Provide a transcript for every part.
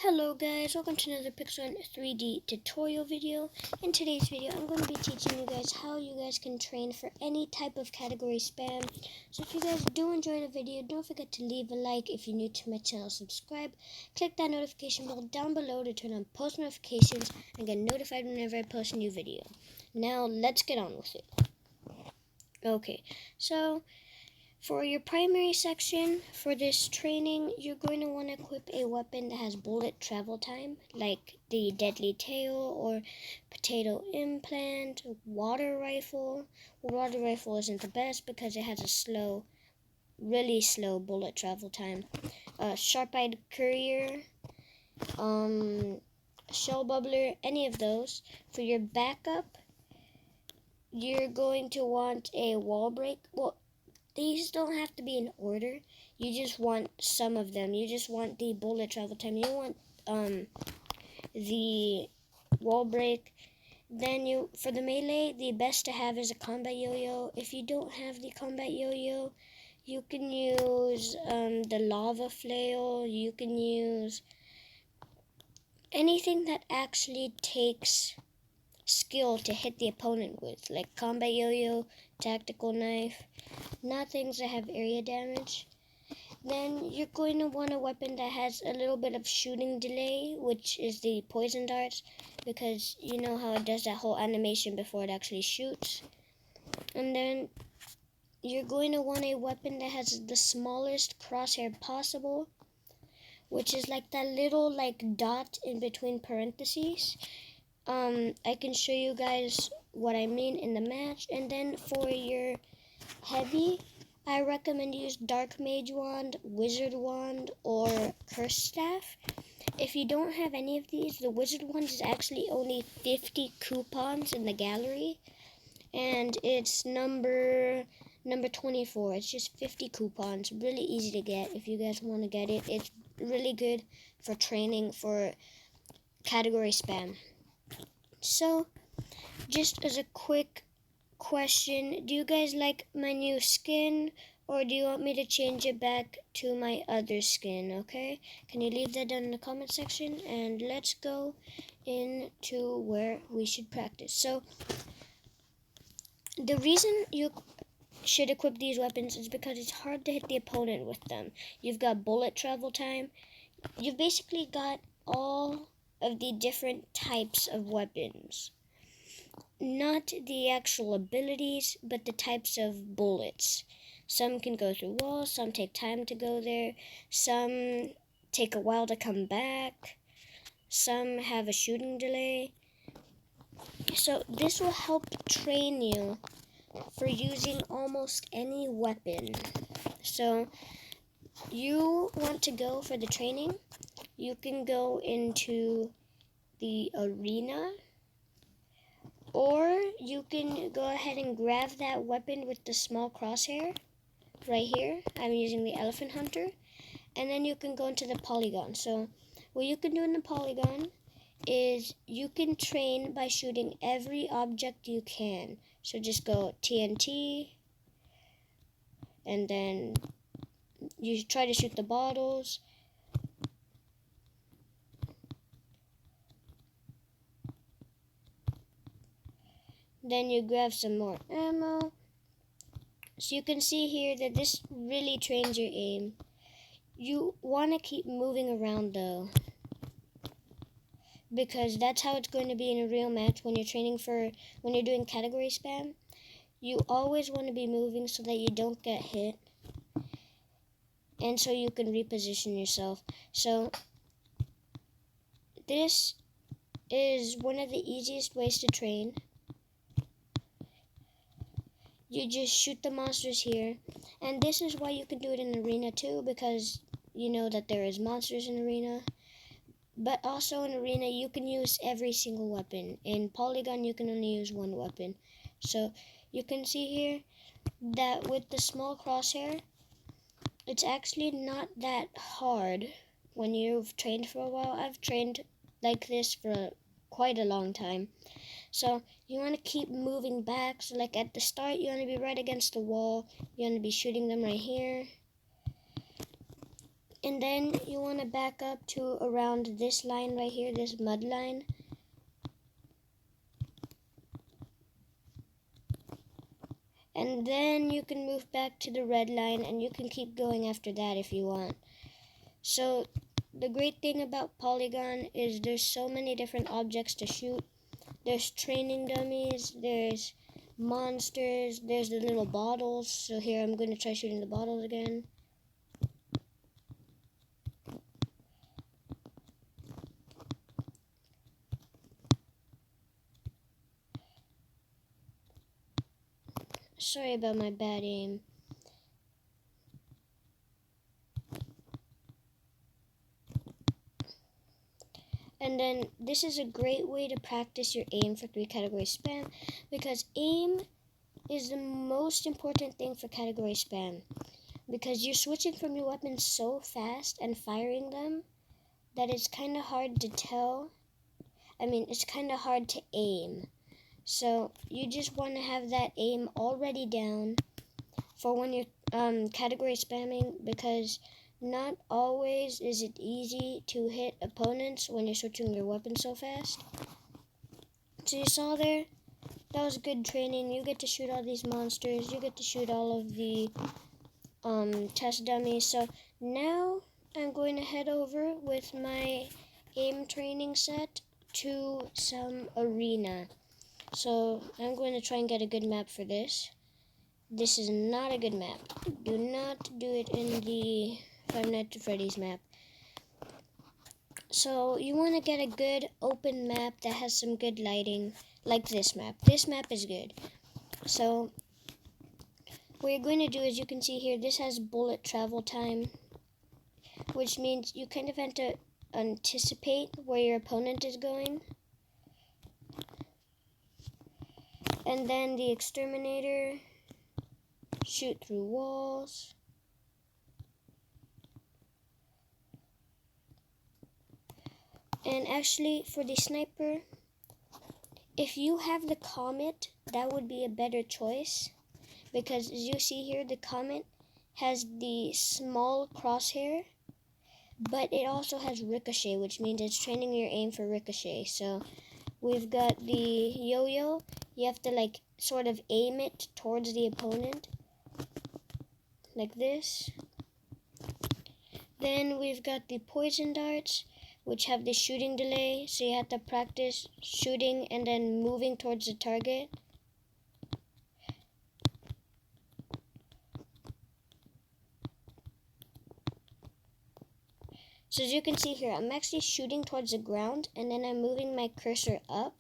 Hello guys, welcome to another PG3D tutorial video. In today's video, I'm going to be teaching you guys how you guys can train for any type of category spam. So if you guys do enjoy the video, don't forget to leave a like. If you're new to my channel, subscribe. Click that notification bell down below to turn on post notifications and get notified whenever I post a new video. Now, let's get on with it. Okay, so for your primary section, for this training, you're going to want to equip a weapon that has bullet travel time, like the deadly tail or potato implant, water rifle. Water rifle isn't the best because it has a really slow bullet travel time. Sharp-eyed courier, shell bubbler, any of those. For your backup, you're going to want a wall break. Well, these don't have to be in order. You just want some of them. You just want the bullet travel time. You want the wall break. Then for the melee, the best to have is a combat yo-yo. If you don't have the combat yo-yo, you can use the lava flail. You can use anything that actually takes skill to hit the opponent with, like combat yo-yo, tactical knife, not things that have area damage. Then you're going to want a weapon that has a little bit of shooting delay, which is the poison darts, because you know how it does that whole animation before it actually shoots. And then you're going to want a weapon that has the smallest crosshair possible, which is like that little dot in between parentheses. I can show you guys what I mean in the match. And then for your heavy, I recommend use Dark Mage Wand, Wizard Wand, or Curse Staff. If you don't have any of these, the Wizard Wand is actually only 50 coupons in the gallery, and it's number 24. It's just 50 coupons, really easy to get if you guys want to get it. It's really good for training for category spam. So, just as a quick question, do you guys like my new skin, or do you want me to change it back to my other skin? Okay, can you leave that down in the comment section, and let's go into where we should practice. So the reason you should equip these weapons is because it's hard to hit the opponent with them. You've got bullet travel time. You've basically got all of the different types of weapons. Not the actual abilities, but the types of bullets. Some can go through walls, some take time to go there, some take a while to come back, some have a shooting delay. So this will help train you for using almost any weapon. So you want to go for the training, you can go into the arena, or you can go ahead and grab that weapon with the small crosshair right here. I'm using the Elephant Hunter. And then you can go into the polygon. So what you can do in the polygon is you can train by shooting every object you can. So just go TNT, and then you try to shoot the bottles. Then you grab some more ammo. So you can see here that this really trains your aim. You want to keep moving around though, because that's how it's going to be in a real match when you're doing category spam. You always want to be moving so that you don't get hit, and so you can reposition yourself. So this is one of the easiest ways to train. You just shoot the monsters here, and this is why you can do it in arena too, because you know that there is monsters in arena. But also in arena you can use every single weapon. In polygon you can only use one weapon. So you can see here that with the small crosshair, it's actually not that hard when you've trained for a while. I've trained like this for quite a long time. So you want to keep moving back. So like at the start, you want to be right against the wall. You want to be shooting them right here. And then you want to back up to around this line right here, this mud line. And then you can move back to the red line, and you can keep going after that if you want. So the great thing about Polygon is there's so many different objects to shoot. There's training dummies, there's monsters, there's the little bottles. So here I'm going to try shooting the bottles again. Sorry about my bad aim. And then this is a great way to practice your aim for 3 category spam, because aim is the most important thing for category spam, because you're switching from your weapons so fast and firing them that it's kind of hard to tell. It's kind of hard to aim. So you just want to have that aim already down for when you're category spamming, because not always is it easy to hit opponents when you're switching your weapon so fast. So you saw there, that was good training. You get to shoot all these monsters. You get to shoot all of the test dummies. So now I'm going to head over with my aim training set to some arena. So I'm going to try and get a good map for this. This is not a good map. Do not do it in the Five Nights at Freddy's map. So you want to get a good open map that has some good lighting, like this map. This map is good. So what you're going to do is, you can see here, this has bullet travel time, which means you kind of have to anticipate where your opponent is going. And then the exterminator, shoot through walls. And actually, for the sniper, if you have the comet, that would be a better choice, because as you see here, the comet has the small crosshair, but it also has ricochet, which means it's training your aim for ricochet. So we've got the yo-yo. You have to sort of aim it towards the opponent, like this. Then we've got the poison darts, which have the shooting delay, so you have to practice shooting and then moving towards the target. So as you can see here, I'm actually shooting towards the ground, and then I'm moving my cursor up,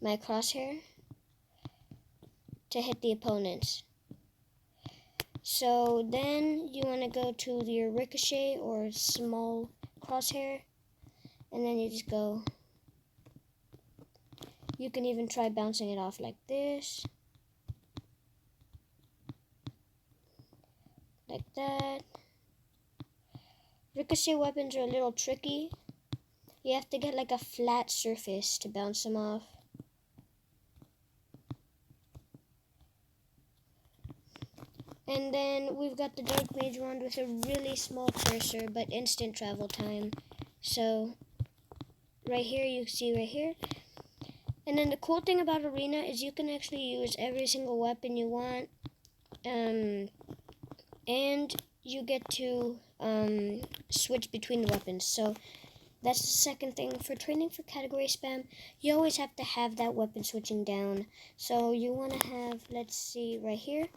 my crosshair, to hit the opponents. So then you want to go to your ricochet or small crosshair, and then you just go. You can even try bouncing it off like this, like that. Ricochet weapons are a little tricky. You have to get a flat surface to bounce them off. And then we've got the Dark Mage wand with a really small cursor but instant travel time. So right here, you see right here. And then the cool thing about Arena is you can actually use every single weapon you want. And you get to switch between the weapons. So that's the second thing. For training for category spam, you always have to have that weapon switching down. So you want to have, let's see, right here.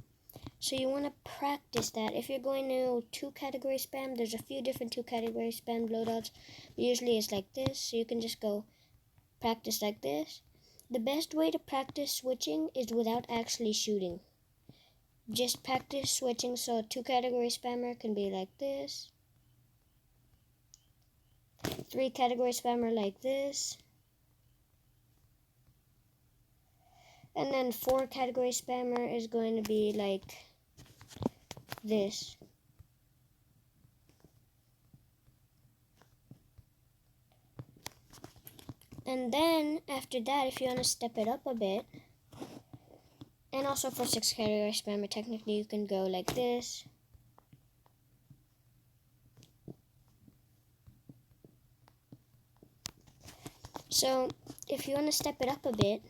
So you want to practice that. If you're going to 2 category spam, there's a few different 2 category spam loadouts. But usually it's like this, so you can just go practice like this. The best way to practice switching is without actually shooting. Just practice switching, so a 2 category spammer can be like this. 3 category spammer like this. And then 4 category spammer is going to be like this. And then after that, if you want to step it up a bit, and also for 6 category spammer, technically you can go like this. So if you want to step it up a bit,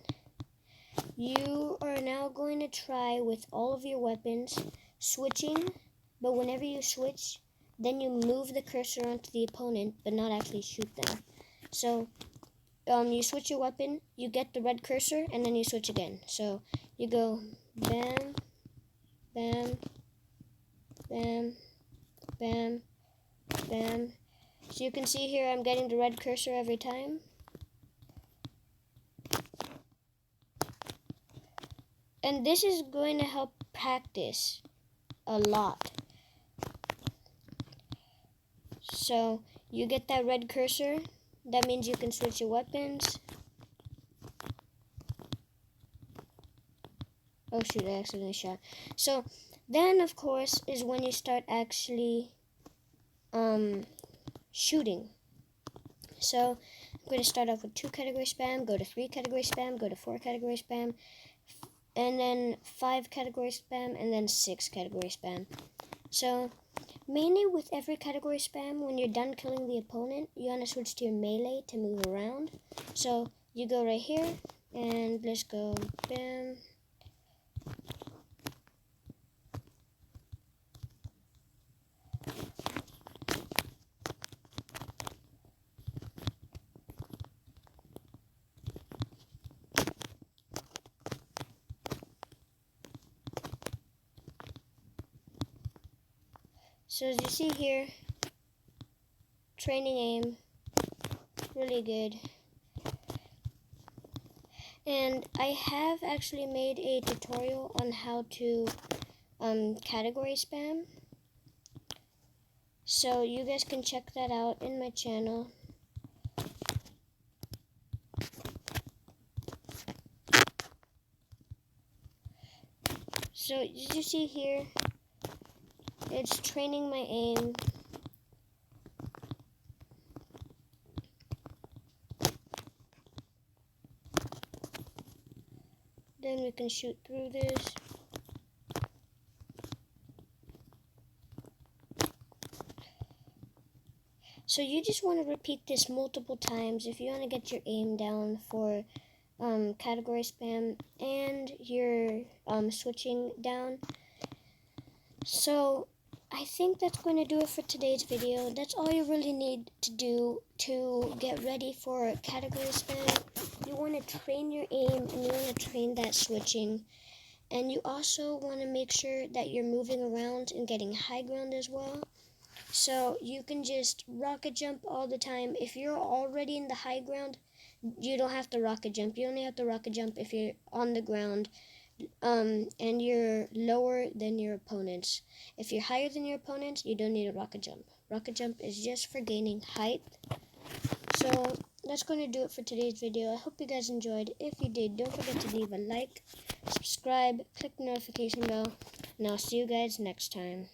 you are now going to try with all of your weapons switching, but whenever you switch, then you move the cursor onto the opponent, but not actually shoot them. So you switch your weapon, you get the red cursor, and then you switch again. So you go bam, bam, bam, bam, bam. So you can see here I'm getting the red cursor every time. And this is going to help practice a lot. So you get that red cursor, that means you can switch your weapons. Oh shoot, I accidentally shot. So then of course is when you start actually shooting. So I'm going to start off with 2 category spam, go to 3 category spam, go to 4 category spam, and then 5 category spam, and then 6 category spam. So mainly with every category spam, when you're done killing the opponent, you want to switch to your melee to move around. So you go right here, and let's go bam. So as you see here, training aim, really good. And I have actually made a tutorial on how to category spam. So you guys can check that out in my channel. So as you see here, it's training my aim. Then we can shoot through this. So you just want to repeat this multiple times if you want to get your aim down for category spam and your switching down. So I think that's going to do it for today's video. That's all you really need to do to get ready for category spam. You want to train your aim and you want to train that switching. And you also want to make sure that you're moving around and getting high ground as well. So you can just rocket jump all the time. If you're already in the high ground, you don't have to rocket jump. You only have to rocket jump if you're on the ground and you're lower than your opponents. If you're higher than your opponents, you don't need a rocket jump. Rocket jump is just for gaining height. So that's going to do it for today's video. I hope you guys enjoyed. If you did, don't forget to leave a like, subscribe, click the notification bell, and I'll see you guys next time.